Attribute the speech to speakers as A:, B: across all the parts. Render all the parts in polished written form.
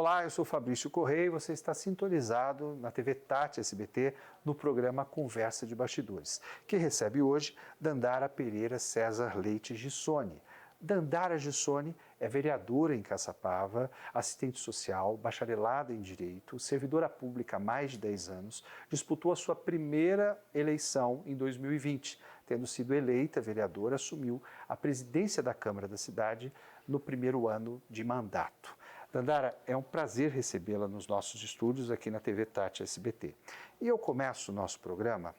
A: Olá, eu sou Fabrício Correia e você está sintonizado na TV Tati SBT no programa Conversa de Bastidores, que recebe hoje Dandara Pereira César Leite Gissoni. Dandara Gissoni é vereadora em Caçapava, assistente social, bacharelada em Direito, servidora pública há mais de 10 anos, disputou a sua primeira eleição em 2020. Tendo sido eleita vereadora, assumiu a presidência da Câmara da cidade no primeiro ano de mandato. Dandara, é um prazer recebê-la nos nossos estúdios aqui na TV Tati SBT. E eu começo o nosso programa,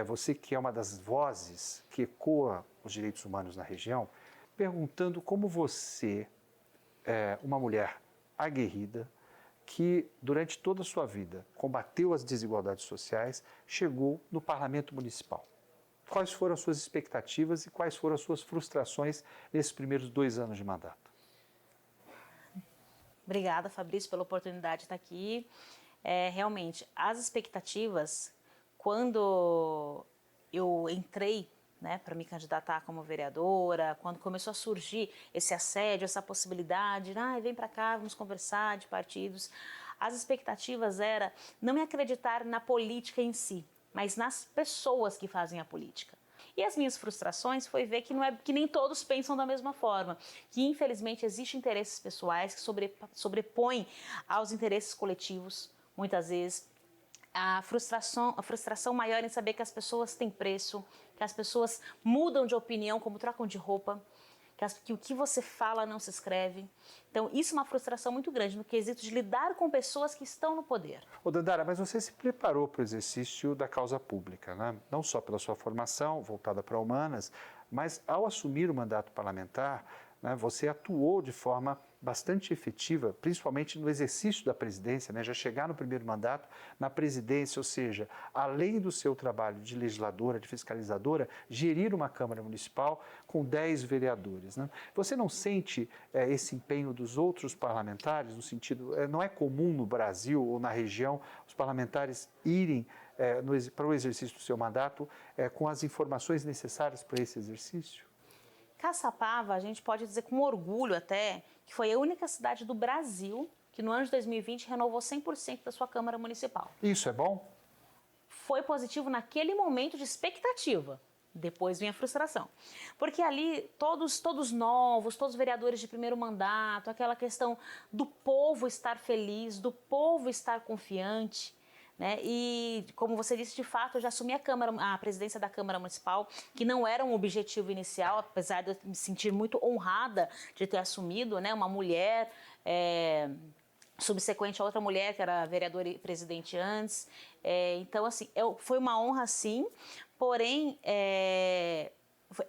A: você que é uma das vozes que ecoa os direitos humanos na região, perguntando como você, uma mulher aguerrida, que durante toda a sua vida combateu as desigualdades sociais, chegou no Parlamento Municipal. Quais foram as suas expectativas e quais foram as suas frustrações nesses primeiros 2 anos de mandato?
B: Obrigada, Fabrício, pela oportunidade de estar aqui. Realmente, as expectativas, quando eu entrei para me candidatar como vereadora, quando começou a surgir esse assédio, essa possibilidade, vem para cá, vamos conversar de partidos, as expectativas era não me acreditar na política em si, mas nas pessoas que fazem a política. E as minhas frustrações foi ver que nem todos pensam da mesma forma, que infelizmente existem interesses pessoais que sobrepõem aos interesses coletivos, muitas vezes. A frustração maior em saber que as pessoas têm preço, que as pessoas mudam de opinião como trocam de roupa, que o que você fala não se escreve. Então, isso é uma frustração muito grande no quesito de lidar com pessoas que estão no poder.
A: Dandara, mas você se preparou para o exercício da causa pública, né? Não só pela sua formação voltada para humanas, mas ao assumir o mandato parlamentar, você atuou de forma bastante efetiva, principalmente no exercício da presidência, já chegar no primeiro mandato na presidência, ou seja, além do seu trabalho de legisladora, de fiscalizadora, gerir uma Câmara Municipal com 10 vereadores. Você não sente esse empenho dos outros parlamentares, no sentido, não é comum no Brasil ou na região os parlamentares irem para o exercício do seu mandato com as informações necessárias para esse exercício?
B: Caçapava, a gente pode dizer com orgulho até, que foi a única cidade do Brasil que no ano de 2020 renovou 100% da sua Câmara Municipal.
A: Isso é bom?
B: Foi positivo naquele momento de expectativa. Depois vinha a frustração. Porque ali, todos novos, todos vereadores de primeiro mandato, aquela questão do povo estar feliz, do povo estar confiante, E, como você disse, de fato, eu já assumi a presidência da Câmara Municipal, que não era um objetivo inicial, apesar de eu me sentir muito honrada de ter assumido, uma mulher subsequente a outra mulher, que era vereadora e presidente antes. Então, assim, foi uma honra, sim, porém,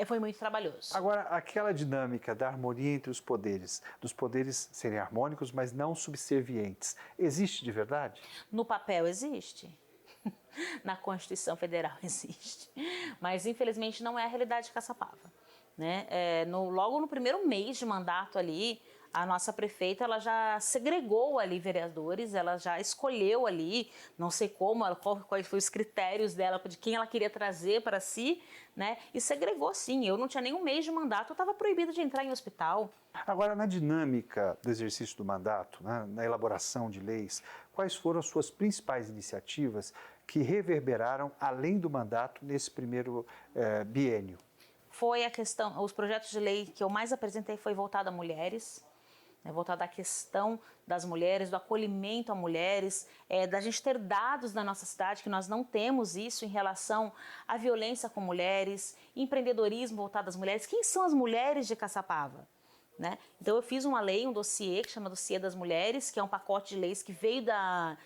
B: foi muito trabalhoso.
A: Agora, aquela dinâmica da harmonia entre os poderes, dos poderes serem harmônicos, mas não subservientes, existe de verdade?
B: No papel existe. Na Constituição Federal existe. Mas, infelizmente, não é a realidade de Caçapava. Logo no primeiro mês de mandato ali, a nossa prefeita ela já segregou ali vereadores, ela já escolheu ali, não sei como, quais foram os critérios dela, de quem ela queria trazer para si, e segregou sim. Eu não tinha nem um mês de mandato, eu estava proibida de entrar em hospital.
A: Agora, na dinâmica do exercício do mandato, na elaboração de leis, quais foram as suas principais iniciativas que reverberaram além do mandato nesse primeiro biênio?
B: Foi os projetos de lei que eu mais apresentei foi voltado a mulheres, voltado à questão das mulheres, do acolhimento a mulheres, da gente ter dados na nossa cidade, que nós não temos isso em relação à violência com mulheres, empreendedorismo voltado às mulheres. Quem são as mulheres de Caçapava? Então eu fiz uma lei, um dossiê que chama Dossiê das Mulheres, que é um pacote de leis que veio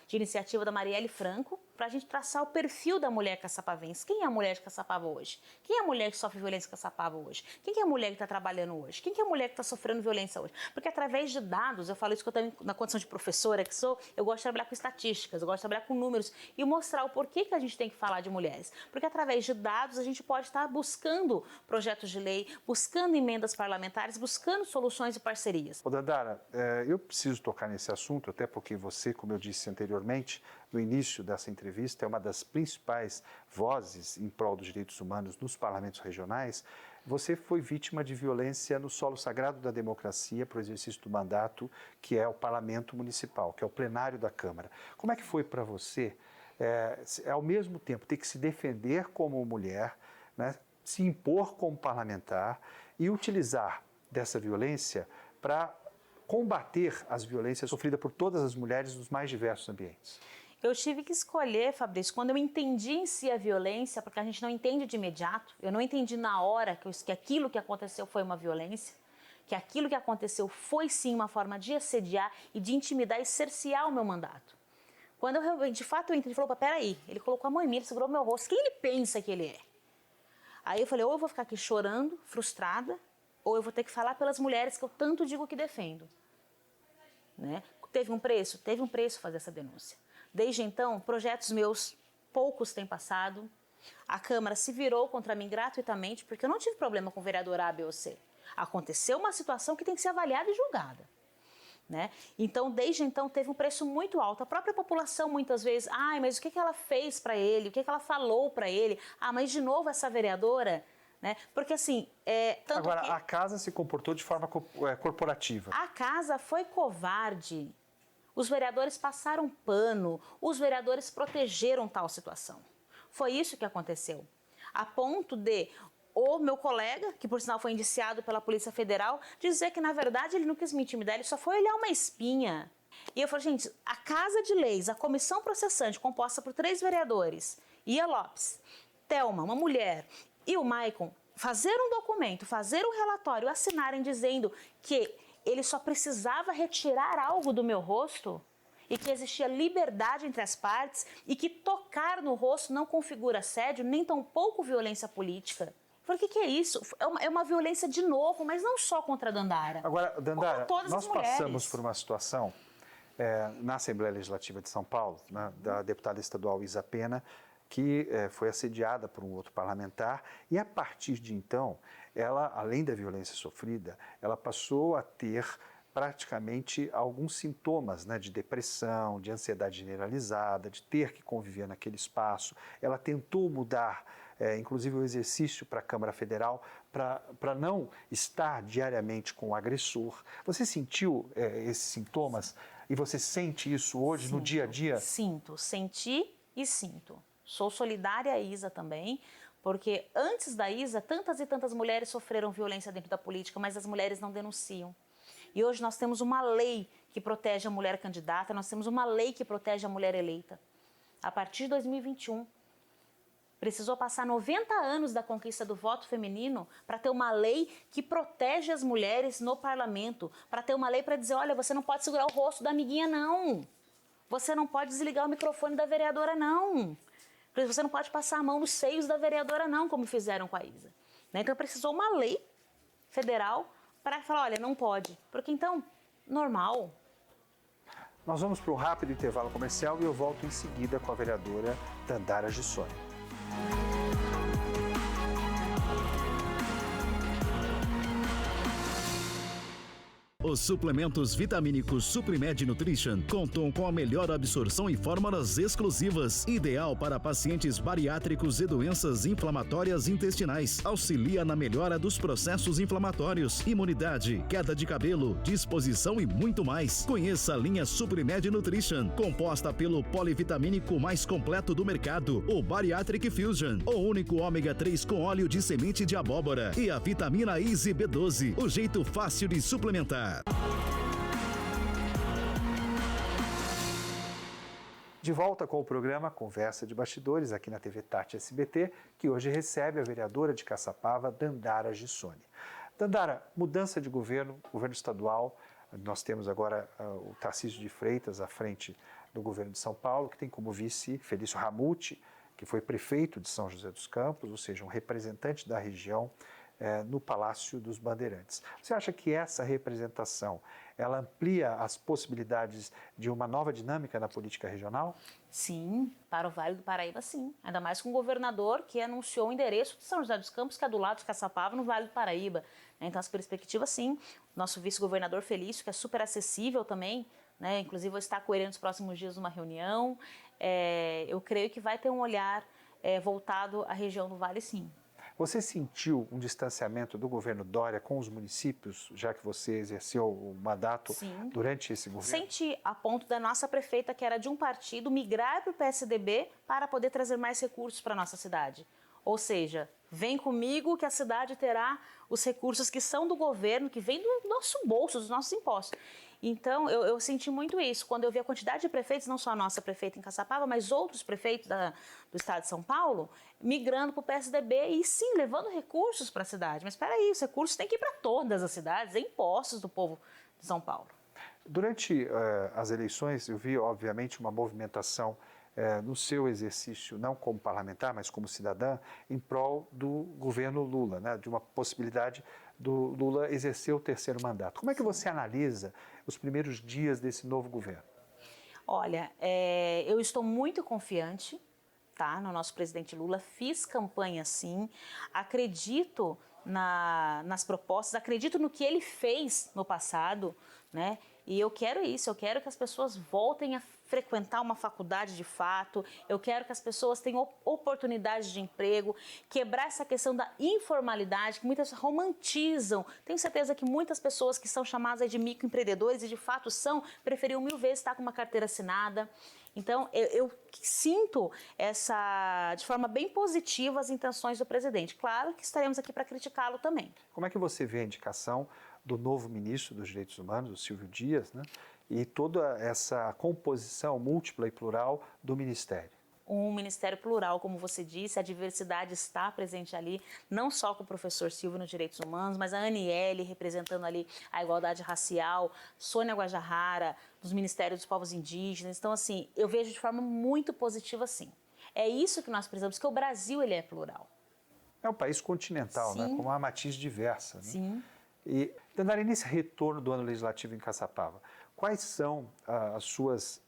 B: de iniciativa da Marielle Franco, para a gente traçar o perfil da mulher caçapavense. Quem é a mulher de Caçapava hoje? Quem é a mulher que sofre violência em Caçapava hoje? Quem é a mulher que está trabalhando hoje? Quem é a mulher que está sofrendo violência hoje? Porque através de dados, eu falo isso que eu tenho na condição de professora que sou, eu gosto de trabalhar com estatísticas, eu gosto de trabalhar com números e mostrar o porquê que a gente tem que falar de mulheres. Porque através de dados a gente pode estar buscando projetos de lei, buscando emendas parlamentares, buscando soluções e parcerias.
A: Dandara, eu preciso tocar nesse assunto, até porque você, como eu disse anteriormente, no início dessa entrevista, é uma das principais vozes em prol dos direitos humanos nos parlamentos regionais. Você foi vítima de violência no solo sagrado da democracia para o exercício do mandato, que é o parlamento municipal, que é o plenário da Câmara. Como é que foi para você, ao mesmo tempo, ter que se defender como mulher, né, se impor como parlamentar e utilizar dessa violência para combater as violências sofridas por todas as mulheres nos mais diversos ambientes?
B: Eu tive que escolher, Fabrício, quando eu entendi em si a violência, porque a gente não entende de imediato, eu não entendi na hora que aquilo que aconteceu foi uma violência, que aquilo que aconteceu foi sim uma forma de assediar e de intimidar e cercear o meu mandato. Quando eu, de fato, eu entrei e falou, peraí, ele colocou a mão em mim, ele segurou meu rosto, quem ele pensa que ele é? Aí eu falei, ou eu vou ficar aqui chorando, frustrada, ou eu vou ter que falar pelas mulheres que eu tanto digo que defendo. Né? Teve um preço fazer essa denúncia. Desde então, projetos meus, poucos têm passado. A Câmara se virou contra mim gratuitamente, porque eu não tive problema com o vereador A, B ou C. Aconteceu uma situação que tem que ser avaliada e julgada. Né? Então, desde então, teve um preço muito alto. A própria população, muitas vezes, mas o que ela fez para ele? O que ela falou para ele? Mas de novo essa vereadora... Né? Porque assim,
A: Agora, a casa se comportou de forma corporativa.
B: A casa foi covarde. Os vereadores passaram pano, os vereadores protegeram tal situação. Foi isso que aconteceu. A ponto de o meu colega, que por sinal foi indiciado pela Polícia Federal, dizer que na verdade ele não quis me intimidar, ele só foi olhar uma espinha. E eu falei, gente, a Casa de Leis, a comissão processante, composta por 3 vereadores, Ia Lopes, Thelma, uma mulher, e o Maicon, fazer um documento, fazer um relatório, assinarem dizendo que ele só precisava retirar algo do meu rosto e que existia liberdade entre as partes e que tocar no rosto não configura assédio, nem tampouco violência política. Eu falei, o que é isso? É uma violência de novo, mas não só contra a Dandara.
A: Agora, Dandara, nós
B: mulheres.
A: Passamos por uma situação na Assembleia Legislativa de São Paulo, né, da deputada estadual Isa Pena, que foi assediada por um outro parlamentar, e a partir de então, ela, além da violência sofrida, ela passou a ter praticamente alguns sintomas, né, de depressão, de ansiedade generalizada, de ter que conviver naquele espaço. Ela tentou mudar, inclusive, o exercício para a Câmara Federal, para não estar diariamente com o agressor. Você sentiu esses sintomas e você sente isso hoje, no dia a dia?
B: Senti e sinto. Sou solidária à Isa também, porque antes da Isa, tantas e tantas mulheres sofreram violência dentro da política, mas as mulheres não denunciam. E hoje nós temos uma lei que protege a mulher candidata, nós temos uma lei que protege a mulher eleita. A partir de 2021, precisou passar 90 anos da conquista do voto feminino para ter uma lei que protege as mulheres no parlamento, para ter uma lei para dizer, olha, você não pode segurar o rosto da amiguinha, não. Você não pode desligar o microfone da vereadora, não. Você não pode passar a mão nos seios da vereadora, não, como fizeram com a Isa. Então, precisou uma lei federal para falar, olha, não pode. Porque, então, normal.
A: Nós vamos para um rápido intervalo comercial e eu volto em seguida com a vereadora Dandara Gissoni.
C: Os suplementos vitamínicos Suprimed Nutrition contam com a melhor absorção e fórmulas exclusivas, ideal para pacientes bariátricos e doenças inflamatórias intestinais. Auxilia na melhora dos processos inflamatórios, imunidade, queda de cabelo, disposição e muito mais. Conheça a linha Suprimed Nutrition, composta pelo polivitamínico mais completo do mercado, o Bariatric Fusion, o único ômega 3 com óleo de semente de abóbora e a vitamina Easy B12, o jeito fácil de suplementar.
A: De volta com o programa Conversa de Bastidores, aqui na TV Tati SBT, que hoje recebe a vereadora de Caçapava, Dandara Gissoni. Dandara, mudança de governo estadual, nós temos agora o Tarcísio de Freitas à frente do governo de São Paulo, que tem como vice Felício Ramute, que foi prefeito de São José dos Campos, ou seja, um representante da região no Palácio dos Bandeirantes. Você acha que essa representação, ela amplia as possibilidades de uma nova dinâmica na política regional?
B: Sim, para o Vale do Paraíba, sim. Ainda mais com o governador que anunciou o endereço de São José dos Campos, que é do lado de Caçapava, no Vale do Paraíba. Então, as perspectivas, sim. Nosso vice-governador Felício, que é super acessível também, inclusive vou estar com ele nos próximos dias numa reunião. eu creio que vai ter um olhar voltado à região do Vale, sim.
A: Você sentiu um distanciamento do governo Dória com os municípios, já que você exerceu o mandato
B: Sim.
A: durante esse governo?
B: Senti, a ponto da nossa prefeita, que era de um partido, migrar para o PSDB para poder trazer mais recursos para a nossa cidade. Ou seja, vem comigo que a cidade terá os recursos que são do governo, que vem do nosso bolso, dos nossos impostos. Então, eu senti muito isso. Quando eu vi a quantidade de prefeitos, não só a nossa prefeita em Caçapava, mas outros prefeitos do estado de São Paulo, migrando para o PSDB e sim, levando recursos para a cidade. Mas espera aí, os recursos têm que ir para todas as cidades, é impostos do povo de São Paulo.
A: Durante as eleições, eu vi, obviamente, uma movimentação no seu exercício, não como parlamentar, mas como cidadã, em prol do governo Lula, né, de uma possibilidade do Lula exercer o terceiro mandato. Como é que você analisa os primeiros dias desse novo governo?
B: Olha, eu estou muito confiante, tá, no nosso presidente Lula, fiz campanha sim, acredito nas propostas, acredito no que ele fez no passado, né? E eu quero isso, eu quero que as pessoas voltem a frequentar uma faculdade de fato, eu quero que as pessoas tenham oportunidades de emprego, quebrar essa questão da informalidade, que muitas romantizam. Tenho certeza que muitas pessoas que são chamadas de microempreendedores e de fato são, preferiam 1000 vezes estar com uma carteira assinada. Então, eu sinto de forma bem positiva as intenções do presidente. Claro que estaremos aqui para criticá-lo também.
A: Como é que você vê a indicação do novo ministro dos Direitos Humanos, o Silvio Dias, né? E toda essa composição múltipla e plural do Ministério?
B: Um ministério plural, como você disse, a diversidade está presente ali, não só com o professor Silvio nos Direitos Humanos, mas a Aniele representando ali a igualdade racial, Sônia Guajajara, dos Ministérios dos Povos Indígenas. Então, assim, eu vejo de forma muito positiva, sim. É isso que nós precisamos, porque o Brasil ele é plural.
A: É um país continental, né? Com uma matiz diversa. Né?
B: Sim.
A: E, Dandara, nesse retorno do ano legislativo em Caçapava, quais são as suas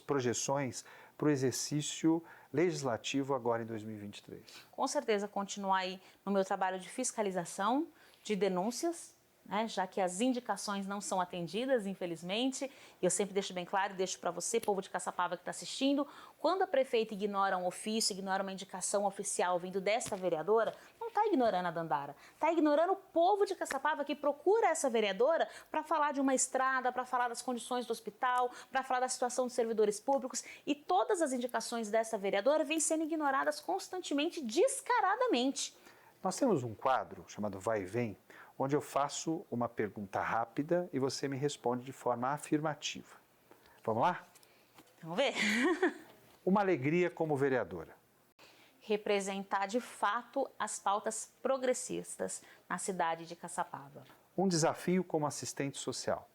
A: projeções para o exercício legislativo agora em 2023?
B: Com certeza, continuar aí no meu trabalho de fiscalização, de denúncias, né, já que as indicações não são atendidas, infelizmente. Eu sempre deixo bem claro e deixo para você, povo de Caçapava que está assistindo, quando a prefeita ignora um ofício, ignora uma indicação oficial vindo desta vereadora, não está ignorando a Dandara, está ignorando o povo de Caçapava que procura essa vereadora para falar de uma estrada, para falar das condições do hospital, para falar da situação dos servidores públicos, e todas as indicações dessa vereadora vêm sendo ignoradas constantemente, descaradamente.
A: Nós temos um quadro chamado Vai e Vem, onde eu faço uma pergunta rápida e você me responde de forma afirmativa. Vamos lá?
B: Vamos ver?
A: Uma alegria como vereadora.
B: Representar de fato as pautas progressistas na cidade de Caçapava.
A: Um desafio como assistente social.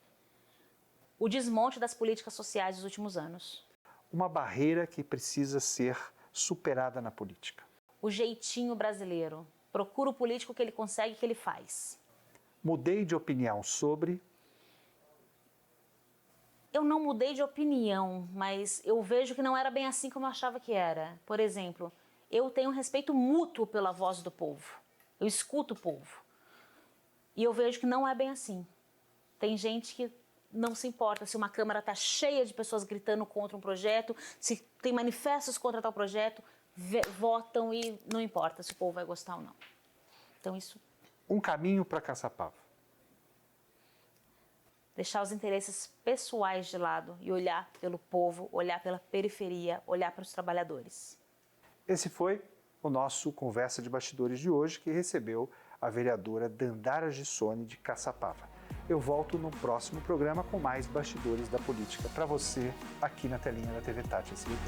B: O desmonte das políticas sociais dos últimos anos.
A: Uma barreira que precisa ser superada na política.
B: O jeitinho brasileiro. Procura o político que ele consegue, que ele faz.
A: Mudei de opinião sobre...
B: Eu não mudei de opinião, mas eu vejo que não era bem assim como eu achava que era. Por exemplo, eu tenho um respeito mútuo pela voz do povo. Eu escuto o povo. E eu vejo que não é bem assim. Tem gente que não se importa se uma Câmara está cheia de pessoas gritando contra um projeto, se tem manifestos contra tal projeto, votam e não importa se o povo vai gostar ou não. Então isso...
A: Um caminho para Caçapava.
B: Deixar os interesses pessoais de lado e olhar pelo povo, olhar pela periferia, olhar para os trabalhadores.
A: Esse foi o nosso Conversa de Bastidores de hoje, que recebeu a vereadora Dandara Gissoni de Caçapava. Eu volto no próximo programa com mais bastidores da política para você aqui na telinha da TV Tati SBT.